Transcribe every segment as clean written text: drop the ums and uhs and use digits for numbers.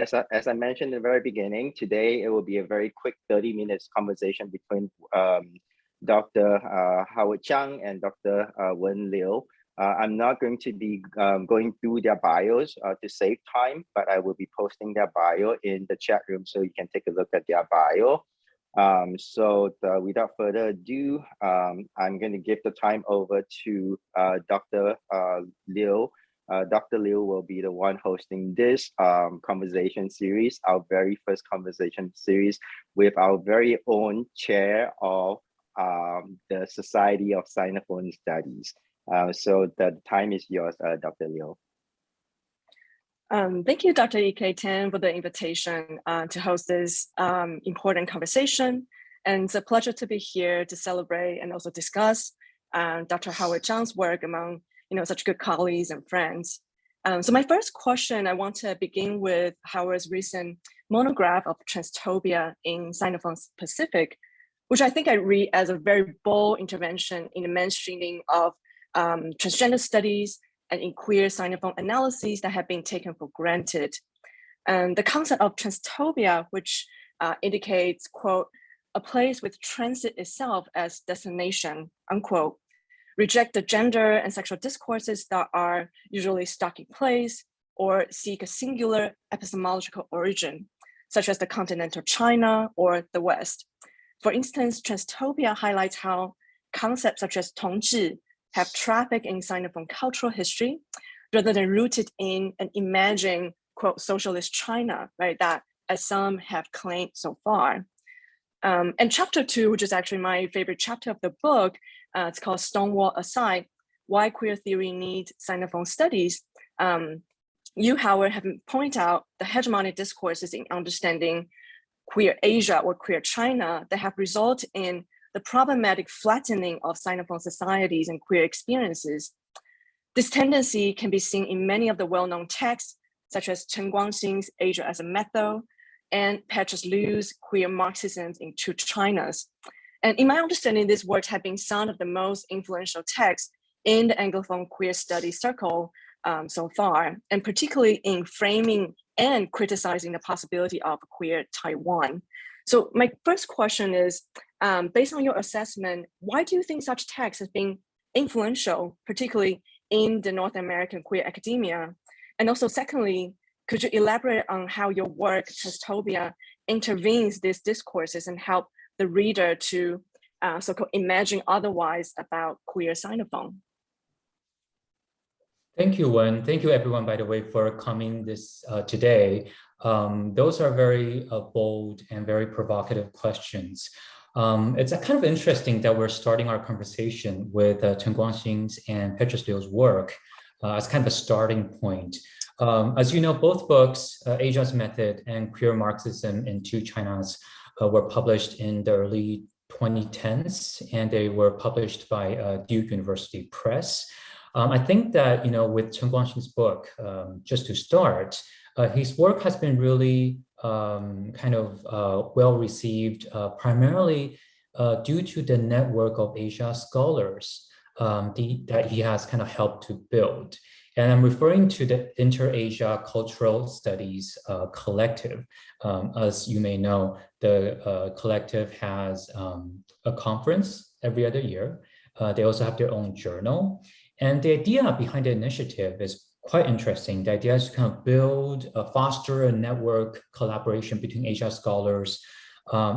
as I mentioned in the very beginning, today it will be a very quick 30 minutes conversation between Dr. Howard Chiang and Dr. Wen Liu. I'm not going to be going through their bios to save time, but I will be posting their bio in the chat room so you can take a look at their bio. Without further ado, I'm going to give the time over to Dr. Liu. Dr. Liu will be the one hosting this conversation series, our very first conversation series with our very own chair of the Society of Sinophone Studies. So the time is yours, Dr. Liu. Thank you, Dr. E.K. Tan, for the invitation to host this important conversation. And it's a pleasure to be here to celebrate and also discuss Dr. Howard Chiang's work among such good colleagues and friends. So my first question, I want to begin with Howard's recent monograph of Transtopia in Sinophone Pacific, which I think I read as a very bold intervention in the mainstreaming of transgender studies and in queer Sinophone analyses that have been taken for granted. And the concept of Transtopia, which indicates, quote, a place with transit itself as destination, unquote, reject the gender and sexual discourses that are usually stuck in place or seek a singular epistemological origin, such as the continental China or the West. For instance, Transtopia highlights how concepts such as 同志 have trafficked in Sinophone cultural history rather than rooted in an imagined, quote, socialist China, right, that as some have claimed so far. And chapter 2, which is actually my favorite chapter of the book, it's called Stonewall Aside, Why Queer Theory Needs Sinophone Studies. You, Howard, have pointed out the hegemonic discourses in understanding queer Asia or queer China that have resulted in the problematic flattening of Sinophone societies and queer experiences. This tendency can be seen in many of the well-known texts, such as Chen Guangxing's Asia as a Method, and Petrus Liu's Queer Marxism in Two Chinas. And in my understanding, these works have been some of the most influential texts in the Anglophone queer studies circle so far, and particularly in framing and criticizing the possibility of queer Taiwan. So my first question is, based on your assessment, why do you think such texts have been influential, particularly in the North American queer academia? And also secondly, could you elaborate on how your work, Transtopia, intervenes these discourses and help the reader to so-called imagine otherwise about queer Sinophone? Thank you, Wen. Thank you, everyone, by the way, for coming this today. Those are very bold and very provocative questions. It's kind of interesting that we're starting our conversation with Chen Guangxing's and Petrus Liu's work as kind of a starting point. As you know, both books, Asia's Method and Queer Marxism in Two Chinas, were published in the early 2010s, and they were published by Duke University Press. I think that, with Chen Guangxing's book, just to start, his work has been really well received, primarily due to the network of Asia scholars that he has kind of helped to build. And I'm referring to the Inter-Asia Cultural Studies Collective. As you may know, the collective has a conference every other year. They also have their own journal. And the idea behind the initiative is quite interesting. The idea is to kind of foster a network collaboration between Asia scholars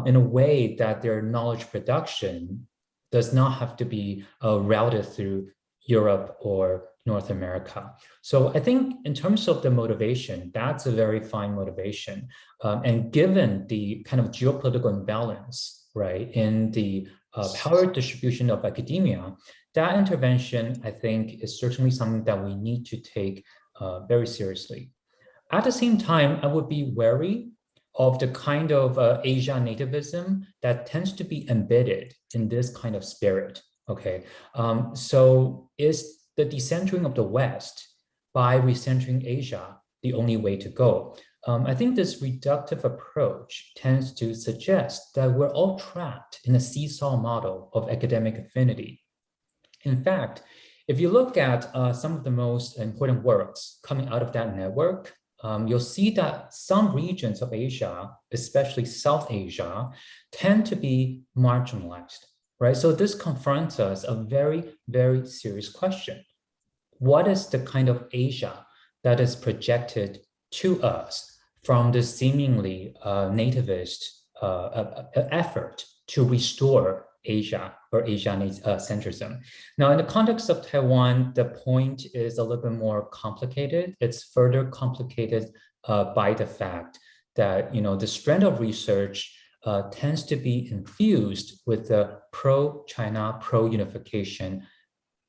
in a way that their knowledge production does not have to be routed through Europe or North America. So I think in terms of the motivation, that's a very fine motivation. And given the kind of geopolitical imbalance, right, in the power distribution of academia, that intervention, I think, is certainly something that we need to take very seriously. At the same time, I would be wary of the kind of Asia nativism that tends to be embedded in this kind of spirit, okay? So is the decentering of the West by recentering Asia the only way to go? I think this reductive approach tends to suggest that we're all trapped in a seesaw model of academic affinity. In fact, if you look at some of the most important works coming out of that network, you'll see that some regions of Asia, especially South Asia, tend to be marginalized, right? So this confronts us a very, very serious question. What is the kind of Asia that is projected to us from this seemingly nativist effort to restore Asia or Asian centrism? Now, in the context of Taiwan, the point is a little bit more complicated. It's further complicated by the fact that, the strand of research tends to be infused with the pro-China, pro-unification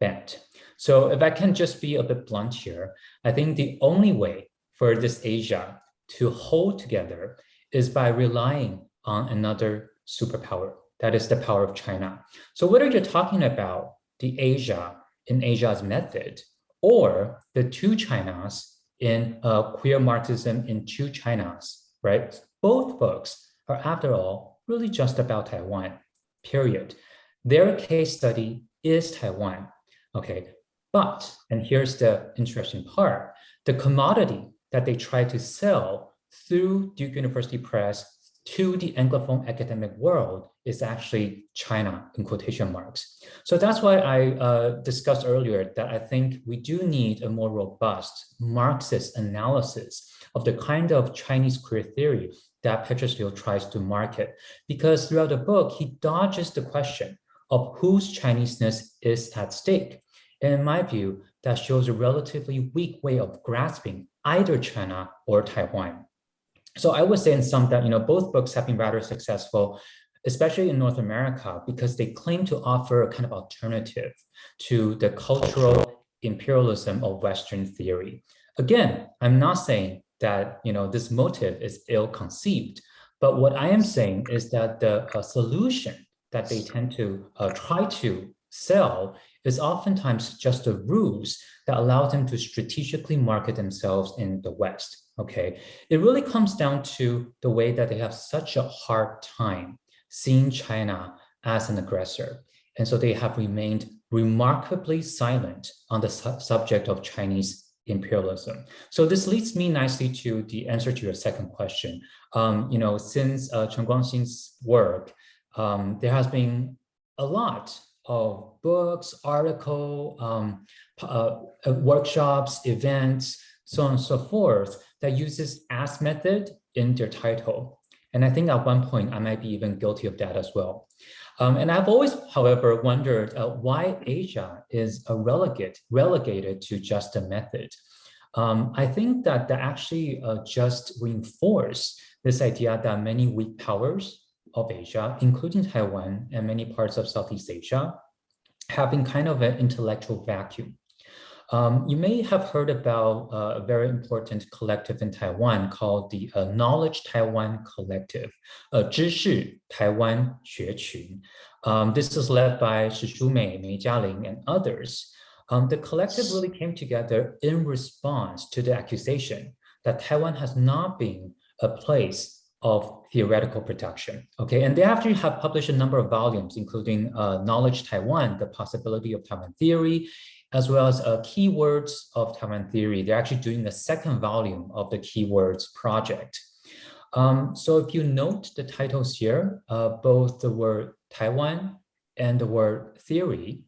bent. So if I can just be a bit blunt here, I think the only way for this Asia to hold together is by relying on another superpower. That is the power of China. So whether you're talking about the Asia in Asia's method or the two Chinas in queer Marxism in two Chinas, right? Both books are, after all, really just about Taiwan, period. Their case study is Taiwan, okay? But, and here's the interesting part, the commodity that they try to sell through Duke University Press to the Anglophone academic world is actually China, in quotation marks. So that's why I discussed earlier that I think we do need a more robust Marxist analysis of the kind of Chinese queer theory that Petrus tries to market, because throughout the book, he dodges the question of whose Chineseness is at stake. And in my view, that shows a relatively weak way of grasping either China or Taiwan. So I would say in sum that, both books have been rather successful, especially in North America, because they claim to offer a kind of alternative to the cultural imperialism of Western theory. Again, I'm not saying that, this motive is ill-conceived, but what I am saying is that the solution that they tend to try to sell is oftentimes just a ruse that allows them to strategically market themselves in the West, okay? It really comes down to the way that they have such a hard time seeing China as an aggressor. And so they have remained remarkably silent on the subject of Chinese imperialism. So this leads me nicely to the answer to your second question. Since Chen Guangxin's work, there has been a lot of books, articles, workshops, events, so on and so forth, that uses as method in their title. And I think at one point I might be even guilty of that as well. And I've always, however, wondered why Asia is relegated to just a method. I think that actually just reinforce this idea that many weak powers of Asia, including Taiwan and many parts of Southeast Asia, have been kind of an intellectual vacuum. You may have heard about a very important collective in Taiwan called the Knowledge Taiwan Collective, 知识台湾学群. This is led by Shishu Mei, Mei Jialing, and others. The collective really came together in response to the accusation that Taiwan has not been a place of theoretical production, okay? And they actually have published a number of volumes, including Knowledge Taiwan, the Possibility of Taiwan Theory, as well as Keywords of Taiwan Theory. They're actually doing the second volume of the Keywords project. So if you note the titles here, both the word Taiwan and the word theory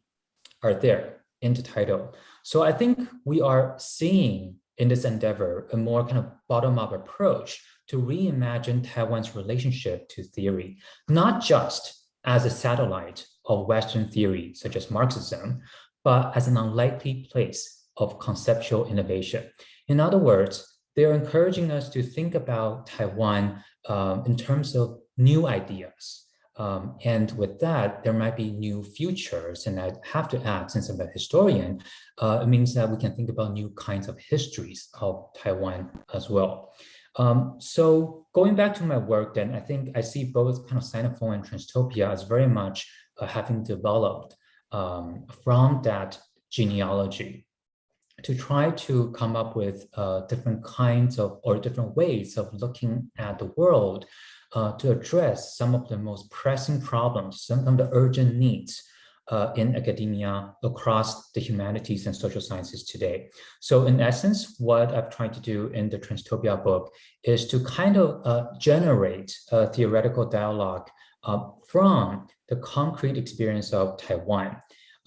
are there in the title. So I think we are seeing in this endeavor a more kind of bottom-up approach to reimagine Taiwan's relationship to theory, not just as a satellite of Western theory, such as Marxism, but as an unlikely place of conceptual innovation. In other words, they're encouraging us to think about Taiwan in terms of new ideas. And with that, there might be new futures. And I have to add, since I'm a historian, it means that we can think about new kinds of histories of Taiwan as well. So going back to my work then, I think I see both kind of Sinophone and Transtopia as very much having developed from that genealogy to try to come up with different kinds of, or different ways of looking at the world to address some of the most pressing problems, some of the urgent needs in academia across the humanities and social sciences today. So in essence, what I've tried to do in the Transtopia book is to kind of generate a theoretical dialogue from the concrete experience of Taiwan.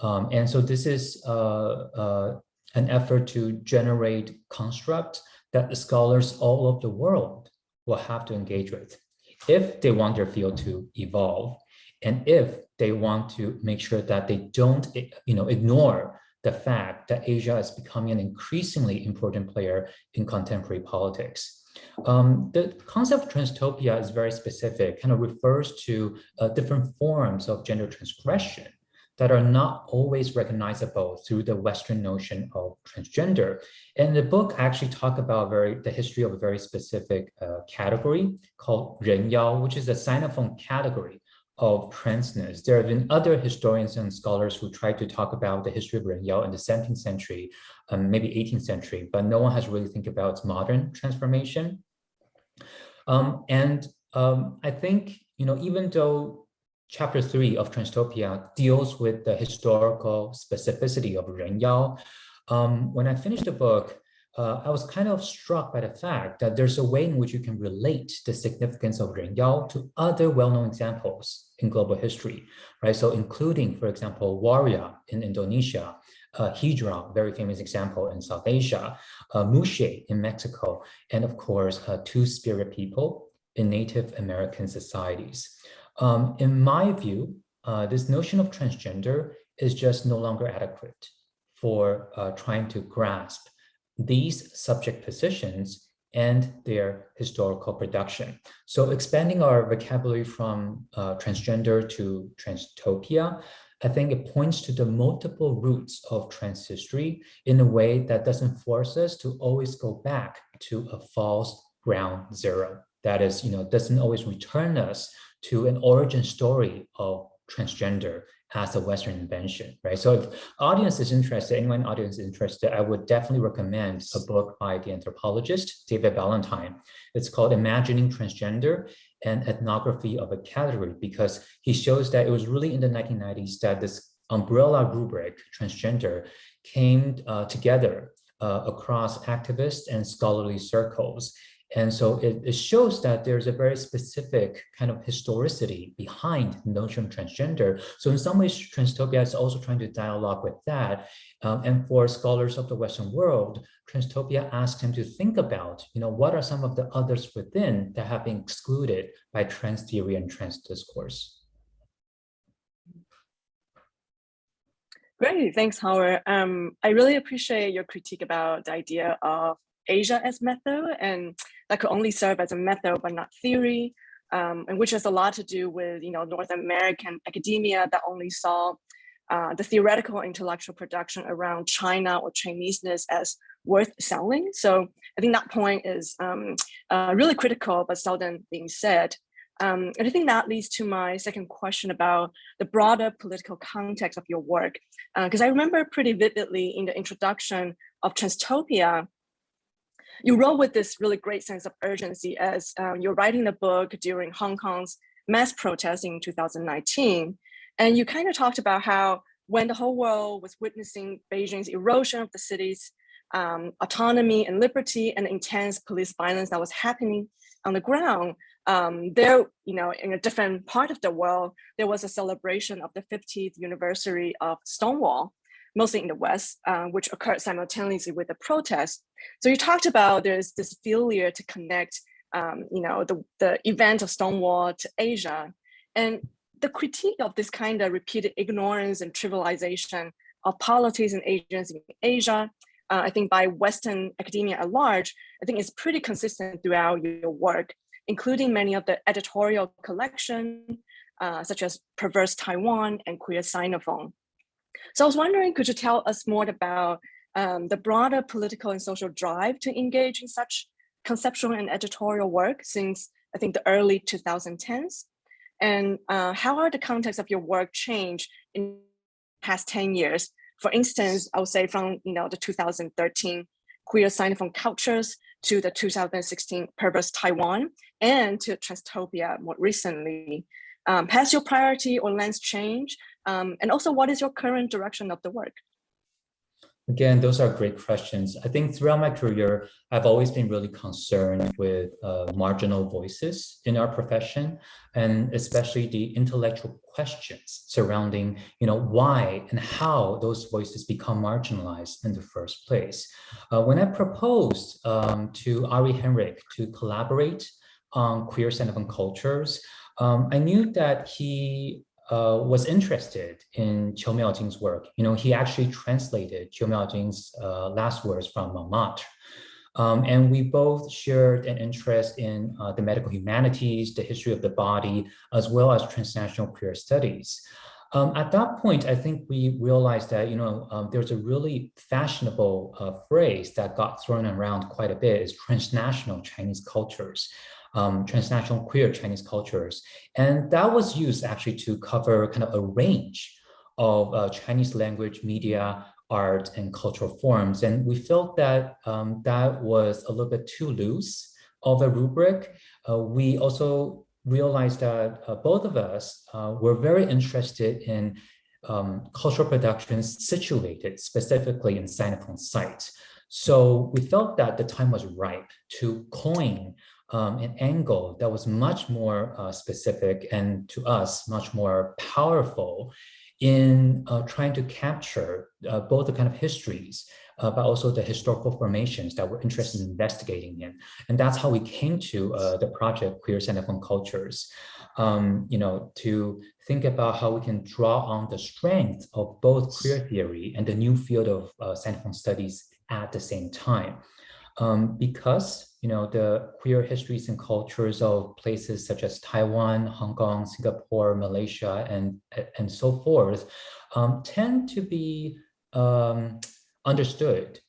And so this is an effort to generate constructs that the scholars all over the world will have to engage with if they want their field to evolve, and if they want to make sure that they don't ignore the fact that Asia is becoming an increasingly important player in contemporary politics. The concept of transtopia is very specific, kind of refers to different forms of gender transgression that are not always recognizable through the Western notion of transgender. And the book actually talks about the history of a very specific category called Ren Yao, which is a Sinophone category of transness. There have been other historians and scholars who tried to talk about the history of Ren Yao in the 17th century, maybe 18th century, but no one has really think about its modern transformation. I think, even though Chapter 3 of Transtopia deals with the historical specificity of Ren Yao, when I finished the book, I was kind of struck by the fact that there's a way in which you can relate the significance of Ren Yao to other well-known examples in global history, right? So including, for example, Waria in Indonesia, Hijra, very famous example in South Asia, Mushe in Mexico, and of course, Two-Spirit people in Native American societies. In my view, this notion of transgender is just no longer adequate for trying to grasp these subject positions and their historical production. So expanding our vocabulary from transgender to transtopia, I think it points to the multiple roots of trans history in a way that doesn't force us to always go back to a false ground zero. That is, doesn't always return us to an origin story of transgender as a Western invention, right? So if audience is interested, anyone audience is interested, I would definitely recommend a book by the anthropologist, David Valentine. It's called Imagining Transgender, an Ethnography of a Category, because he shows that it was really in the 1990s that this umbrella rubric, transgender, came together across activist and scholarly circles. And so it shows that there's a very specific kind of historicity behind the notion of transgender. So in some ways, Transtopia is also trying to dialogue with that. And for scholars of the Western world, Transtopia asks them to think about, what are some of the others within that have been excluded by trans theory and trans discourse. Great, thanks, Howard. I really appreciate your critique about the idea of Asia as method, and that could only serve as a method but not theory, and which has a lot to do with North American academia that only saw the theoretical intellectual production around China or Chineseness as worth selling. So I think that point is really critical but seldom being said. And I think that leads to my second question about the broader political context of your work, because I remember pretty vividly in the introduction of Transtopia, you wrote with this really great sense of urgency as you're writing the book during Hong Kong's mass protests in 2019. And you kind of talked about how when the whole world was witnessing Beijing's erosion of the city's autonomy and liberty and intense police violence that was happening on the ground, there, in a different part of the world, there was a celebration of the 50th anniversary of Stonewall, mostly in the West, which occurred simultaneously with the protests. So you talked about there's this failure to connect, the event of Stonewall to Asia, and the critique of this kind of repeated ignorance and trivialization of politics and agents in Asia, I think by Western academia at large, I think is pretty consistent throughout your work, including many of the editorial collection, such as Perverse Taiwan and Queer Sinophone. So I was wondering, could you tell us more about the broader political and social drive to engage in such conceptual and editorial work since, I think, the early 2010s? And how are the contexts of your work changed in the past 10 years? For instance, I would say from the 2013 Queer Sinophone Cultures to the 2016 Perverse Taiwan and to Transtopia more recently. Has your priority or lens changed And also, what is your current direction of the work? Again, those are great questions. I think throughout my career, I've always been really concerned with marginal voices in our profession, and especially the intellectual questions surrounding, why and how those voices become marginalized in the first place. When I proposed to Ari Henrik to collaborate on queer Sinophone cultures, I knew that he was interested in Qiu Miaojing's work. He actually translated Qiu Miaojing's last words from Montmartre. And we both shared an interest in the medical humanities, the history of the body, as well as transnational queer studies. At that point, I think we realized that, there's a really fashionable phrase that got thrown around quite a bit, is transnational Chinese cultures. Transnational queer Chinese cultures. And that was used actually to cover kind of a range of Chinese language, media, art, and cultural forms. And we felt that that was a little bit too loose of a rubric. We also realized that both of us were very interested in cultural productions situated specifically in Sinophone sites. So we felt that the time was ripe to coin an angle that was much more specific and to us much more powerful in trying to capture both the kind of histories, but also the historical formations that we're interested in investigating in. And that's how we came to the project Queer Sinophone Cultures, to think about how we can draw on the strength of both queer theory and the new field of Sinophone studies at the same time. Because the queer histories and cultures of places such as Taiwan, Hong Kong, Singapore, Malaysia, and so forth tend to be understood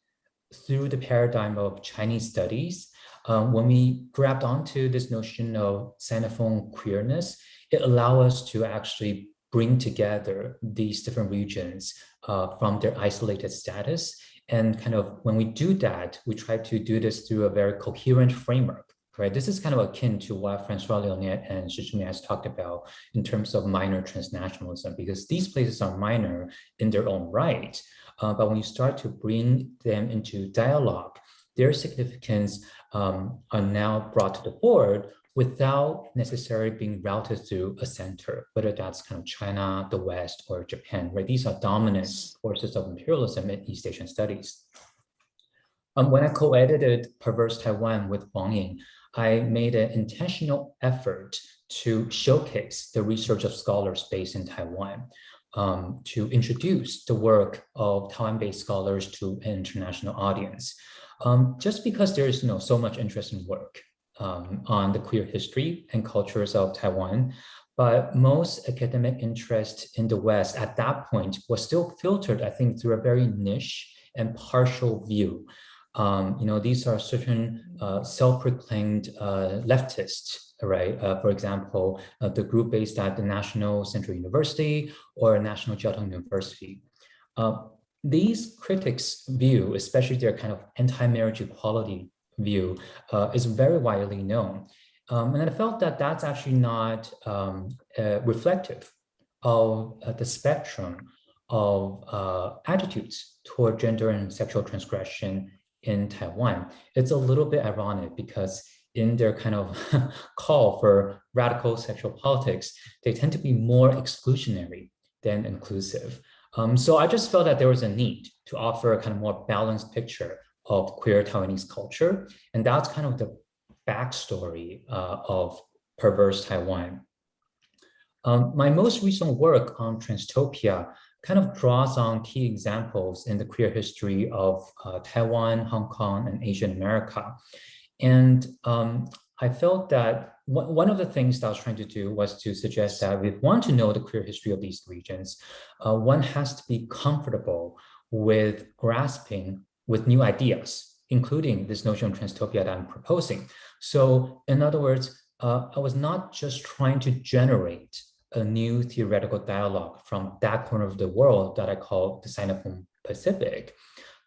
through the paradigm of Chinese studies. When we grabbed onto this notion of Sinophone queerness, it allowed us to actually bring together these different regions from their isolated status. And kind of when we do that, we try to do this through a very coherent framework, right? This is kind of akin to what Francois Leonet and Shi Zhiming has talked about in terms of minor transnationalism, because these places are minor in their own right. But when you start to bring them into dialogue, their significance are now brought to the board without necessarily being routed through a center, whether that's kind of China, the West, or Japan, right? These are dominant forces of imperialism in East Asian studies. When I co-edited Perverse Taiwan with Wang Ying, I made an intentional effort to showcase the research of scholars based in Taiwan, to introduce the work of Taiwan-based scholars to an international audience. Just because there is so much interest in work on the queer history and cultures of Taiwan, but most academic interest in the West at that point was still filtered, I think, through a very niche and partial view. These are certain self-proclaimed leftists, right? For example, the group based at the National Central University or National Jiao Tong University. These critics' view, especially their kind of anti-marriage equality view, is very widely known. And I felt that that's actually not reflective of the spectrum of attitudes toward gender and sexual transgression in Taiwan. It's a little bit ironic because in their kind of call for radical sexual politics, they tend to be more exclusionary than inclusive. So I just felt that there was a need to offer a kind of more balanced picture of queer Taiwanese culture. And that's kind of the backstory of Perverse Taiwan. My most recent work on Transtopia kind of draws on key examples in the queer history of Taiwan, Hong Kong, and Asian America. And I felt that one of the things that I was trying to do was to suggest that if we want to know the queer history of these regions, one has to be comfortable with grasping with new ideas, including this notion of Transtopia that I'm proposing. So in other words, I was not just trying to generate a new theoretical dialogue from that corner of the world that I call the Sinophone Pacific,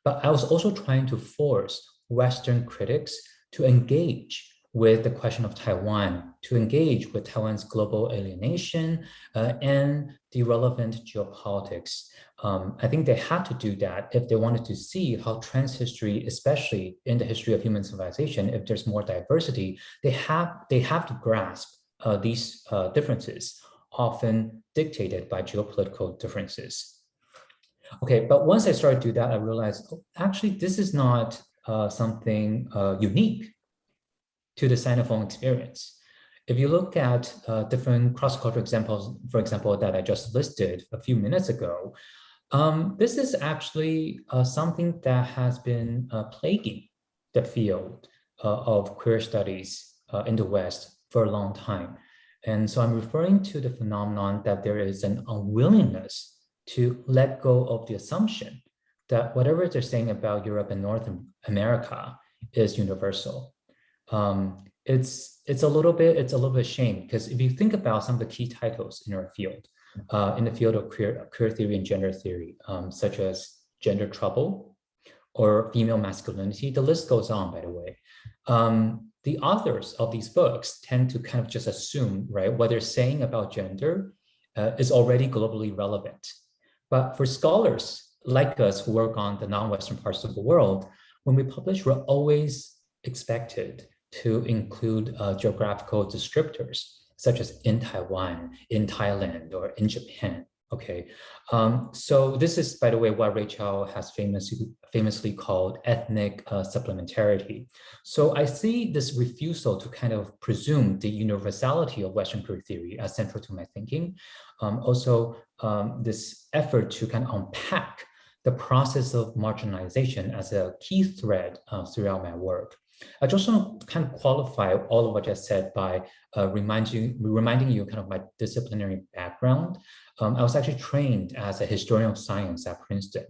but I was also trying to force Western critics to engage with the question of Taiwan, to engage with Taiwan's global alienation and the relevant geopolitics. I think they had to do that if they wanted to see how trans history, especially in the history of human civilization, if there's more diversity, they have to grasp these differences, often dictated by geopolitical differences. Okay, but once I started to do that, I realized, oh, actually, this is not something unique to the Sinophone experience. If you look at different cross-cultural examples, for example, that I just listed a few minutes ago, this is actually something that has been plaguing the field of queer studies in the West for a long time. And so I'm referring to the phenomenon that there is an unwillingness to let go of the assumption that whatever they're saying about Europe and North America is universal. It's a little bit shame, because if you think about some of the key titles in our field, in the field of queer theory and gender theory, such as gender trouble or female masculinity, the list goes on, by the way. The authors of these books tend to kind of just assume, right, what they're saying about gender is already globally relevant. But for scholars like us who work on the non-Western parts of the world, when we publish, we're always expected to include geographical descriptors, such as in Taiwan, in Thailand, or in Japan. Okay, so this is, by the way, what Rachel has famously called ethnic supplementarity. So I see this refusal to kind of presume the universality of Western queer theory as central to my thinking. Also, this effort to kind of unpack the process of marginalization as a key thread throughout my work. I just want to kind of qualify all of what I said by reminding you kind of my disciplinary background. I was actually trained as a historian of science at Princeton.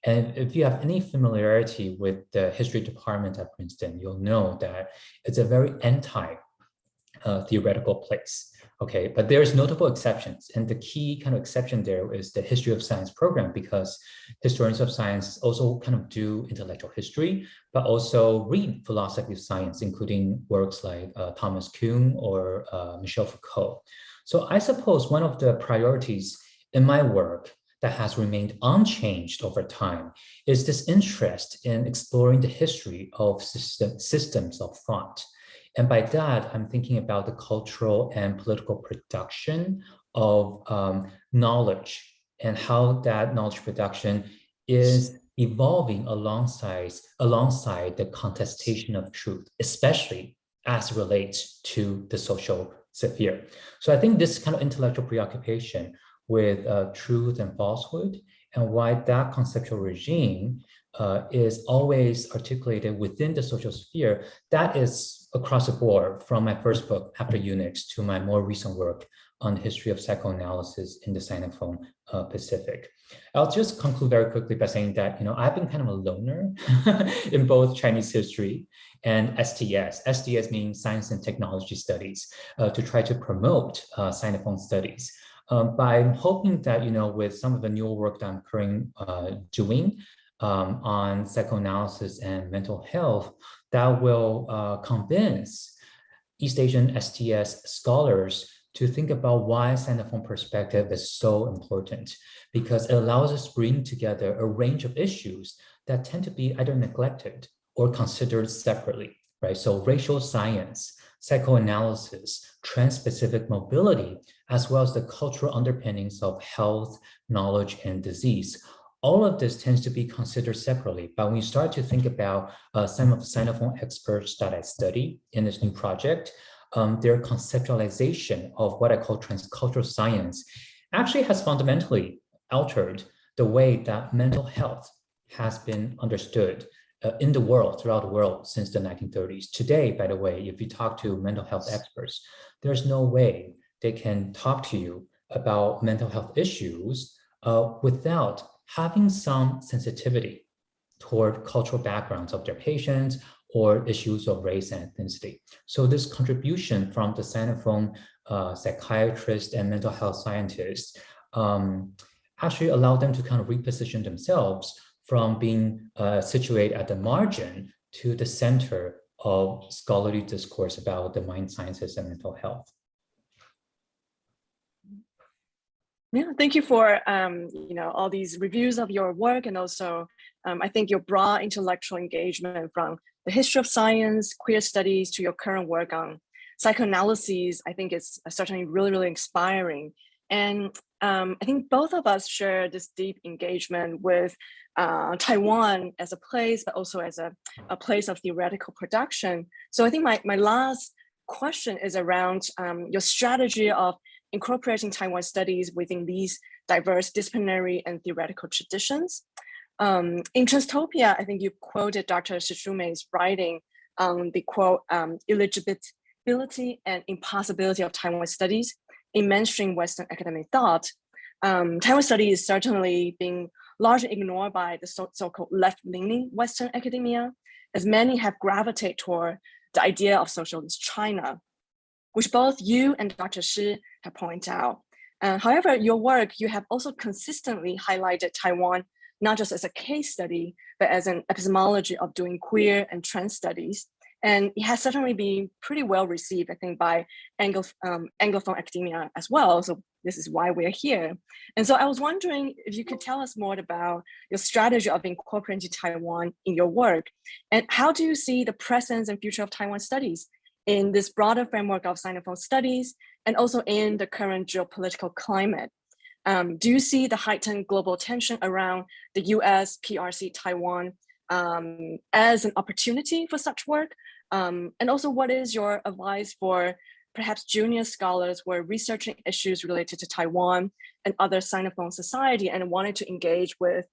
And if you have any familiarity with the history department at Princeton, you'll know that it's a very anti-theoretical place. Okay, but there's notable exceptions. And the key kind of exception there is the history of science program, because historians of science also kind of do intellectual history, but also read philosophy of science, including works like Thomas Kuhn or Michel Foucault. So I suppose one of the priorities in my work that has remained unchanged over time is this interest in exploring the history of systems of thought. And by that, I'm thinking about the cultural and political production of knowledge and how that knowledge production is evolving alongside the contestation of truth, especially as it relates to the social sphere. So I think this kind of intellectual preoccupation with truth and falsehood, and why that conceptual regime is always articulated within the social sphere, that is across the board, from my first book, After Eunuchs, to my more recent work on the history of psychoanalysis in the Sinophone Pacific. I'll just conclude very quickly by saying that, I've been kind of a loner in both Chinese history and STS. STS means Science and Technology Studies, to try to promote Sinophone studies. But I'm hoping that, with some of the newer work that I'm currently doing on psychoanalysis and mental health, that will convince East Asian STS scholars to think about why Sinophone perspective is so important, because it allows us to bring together a range of issues that tend to be either neglected or considered separately, right? So racial science, psychoanalysis, trans-Pacific mobility, as well as the cultural underpinnings of health, knowledge, and disease. All of this tends to be considered separately, but when you start to think about some of the Sinophone experts that I study in this new project, their conceptualization of what I call transcultural science actually has fundamentally altered the way that mental health has been understood in the world, throughout the world since the 1930s. Today, by the way, if you talk to mental health experts, there's no way they can talk to you about mental health issues without having some sensitivity toward cultural backgrounds of their patients or issues of race and ethnicity. So this contribution from the Sinophone psychiatrists and mental health scientists actually allowed them to kind of reposition themselves from being situated at the margin to the center of scholarly discourse about the mind sciences and mental health. Yeah, thank you for all these reviews of your work, and also I think your broad intellectual engagement from the history of science, queer studies to your current work on psychoanalysis. I think it's certainly really, really inspiring. And I think both of us share this deep engagement with Taiwan as a place, but also as a place of theoretical production. So I think my last question is around your strategy of incorporating Taiwan studies within these diverse disciplinary and theoretical traditions. In Transtopia, I think you quoted Dr. Shishume's writing on the quote, illegibility and impossibility of Taiwan studies in mainstream Western academic thought. Taiwan studies is certainly being largely ignored by the so-called left-leaning Western academia, as many have gravitated toward the idea of socialist China, which both you and Dr. Shi have pointed out. However, your work, you have also consistently highlighted Taiwan, not just as a case study, but as an epistemology of doing queer and trans studies. And it has certainly been pretty well received, I think, by Anglophone academia as well. So this is why we're here. And so I was wondering if you could tell us more about your strategy of incorporating Taiwan in your work, and how do you see the presence and future of Taiwan studies in this broader framework of Sinophone studies, and also in the current geopolitical climate? Do you see the heightened global tension around the US, PRC, Taiwan as an opportunity for such work? And also, what is your advice for perhaps junior scholars who are researching issues related to Taiwan and other Sinophone society and wanted to engage with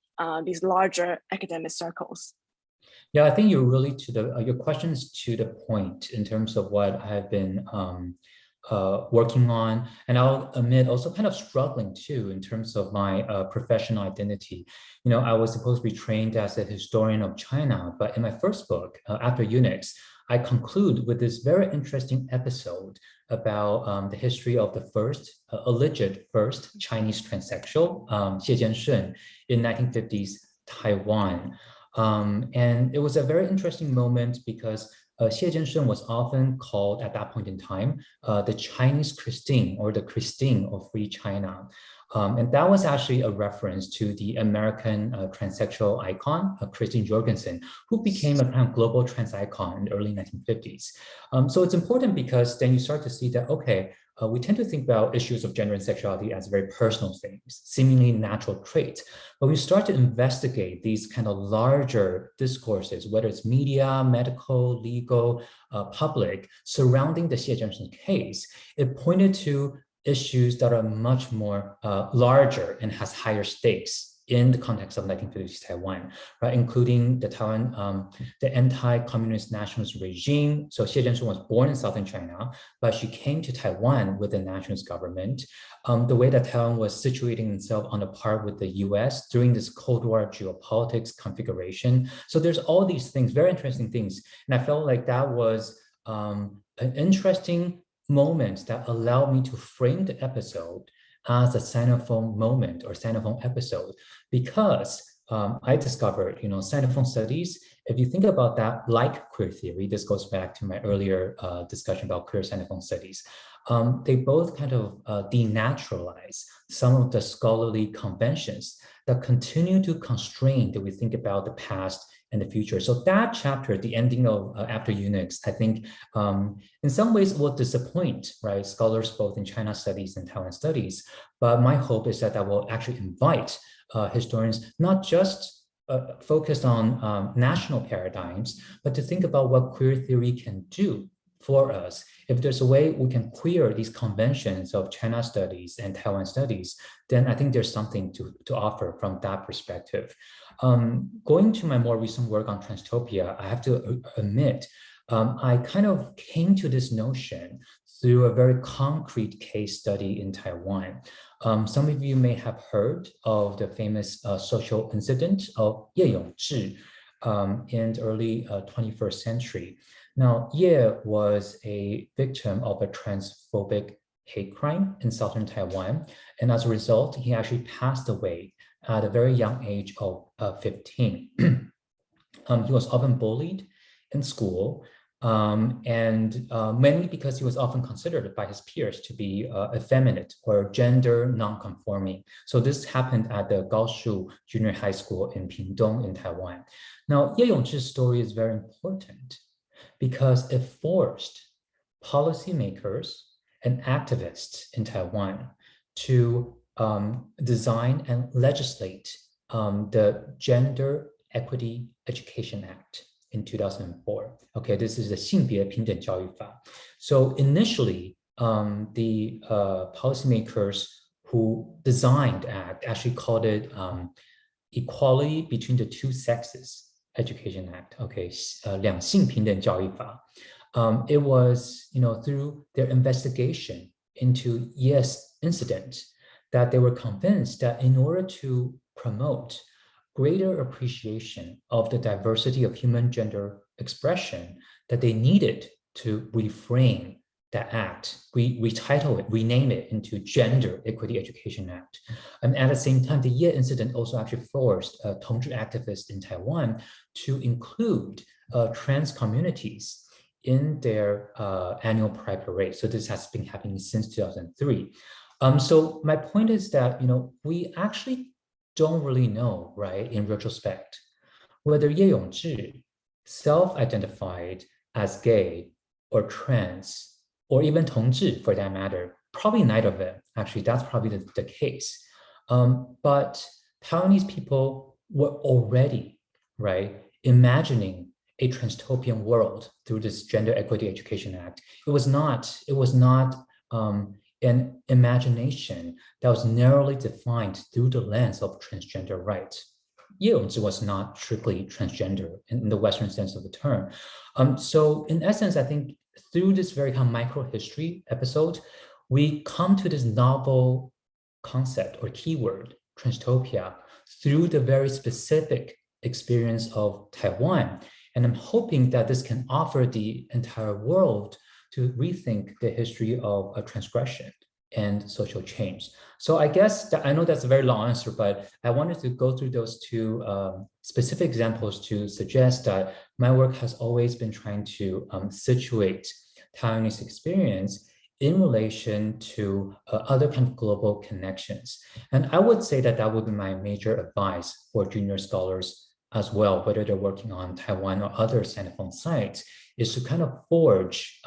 these larger academic circles? Yeah, I think you're really your question's to the point in terms of what I've been working on, and I'll admit also kind of struggling too in terms of my professional identity. You know, I was supposed to be trained as a historian of China, but in my first book, After Unix, I conclude with this very interesting episode about the history of the alleged first Chinese transsexual, Xie Jianshun, in 1950s Taiwan. And it was a very interesting moment because Xie Jianshun was often called at that point in time the Chinese Christine, or the Christine of Free China. And that was actually a reference to the American transsexual icon, Christine Jorgensen, who became a kind of global trans icon in the early 1950s. So it's important because then you start to see that, okay, we tend to think about issues of gender and sexuality as very personal things, seemingly natural traits. But we start to investigate these kind of larger discourses, whether it's media, medical, legal, public, surrounding the Xie Jianshun case. It pointed to issues that are much more larger and has higher stakes in the context of 1950s Taiwan, right? Including the Taiwan, the anti-communist nationalist regime. So Xie Jianshun was born in southern China, but she came to Taiwan with the nationalist government. The way that Taiwan was situating itself on a par with the US during this Cold War geopolitics configuration. So there's all these things, very interesting things. And I felt like that was an interesting moment that allowed me to frame the episode as a Sinophone moment or Sinophone episode, because I discovered, Sinophone studies, if you think about that, like queer theory, this goes back to my earlier discussion about queer Sinophone studies, they both kind of denaturalize some of the scholarly conventions that continue to constrain that we think about the past and the future. So that chapter, the ending of After Unix, I think in some ways will disappoint, right, scholars both in China studies and Taiwan studies. But my hope is that that will actually invite historians not just focused on national paradigms, but to think about what queer theory can do for us. If there's a way we can queer these conventions of China studies and Taiwan studies, then I think there's something to offer from that perspective. Going to my more recent work on Transtopia, I have to admit, I kind of came to this notion through a very concrete case study in Taiwan. Some of you may have heard of the famous social incident of Ye Yongzhi in the early 21st century. Now, Ye was a victim of a transphobic hate crime in southern Taiwan. And as a result, he actually passed away at a very young age of 15. He was often bullied in school. mainly because he was often considered by his peers to be effeminate or gender non-conforming. So this happened at the Gaoshu Junior High School in Pingdong in Taiwan. Now, Ye Yongzhi's story is very important because it forced policymakers and activists in Taiwan to design and legislate the Gender Equity Education Act in 2004. Okay, this is the 性别平等教育法. So initially, the policymakers who designed the act actually called it Equality Between the Two Sexes Education Act. Okay, 两性平等教育法. It was, through their investigation into Ye's incident that they were convinced that in order to promote greater appreciation of the diversity of human gender expression, that they needed to reframe that act, retitle it, rename it into Gender Equity Education Act. And at the same time, the Ye incident also actually forced Tongzhi activists in Taiwan to include trans communities in their annual pride parade. So this has been happening since 2003. So my point is that, we actually don't really know, right, in retrospect, whether Ye Yongzhi self-identified as gay or trans, or even Tongzhi for that matter. Probably neither of them. Actually, that's probably the case. But Taiwanese people were already, right, imagining a transtopian world through this Gender Equity Education Act. It was not an imagination that was narrowly defined through the lens of transgender rights. Ye Yongzhi was not strictly transgender in the Western sense of the term. So in essence, I think through this very kind of micro-history episode, we come to this novel concept or keyword, Transtopia, through the very specific experience of Taiwan. And I'm hoping that this can offer the entire world to rethink the history of a transgression and social change. So I guess I know that's a very long answer, but I wanted to go through those two specific examples to suggest that my work has always been trying to situate Taiwanese experience in relation to other kind of global connections. And I would say that that would be my major advice for junior scholars as well, whether they're working on Taiwan or other Sinophone sites, is to kind of forge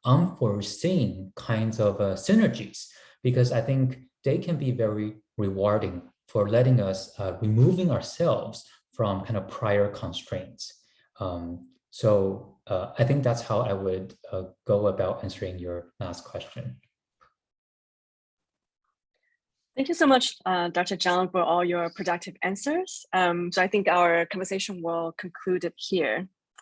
unforeseen kinds of synergies, because I think they can be very rewarding for letting us, removing ourselves from kind of prior constraints. So I think that's how I would go about answering your last question. Thank you so much, Dr. Zhang, for all your productive answers. So I think our conversation will conclude it here.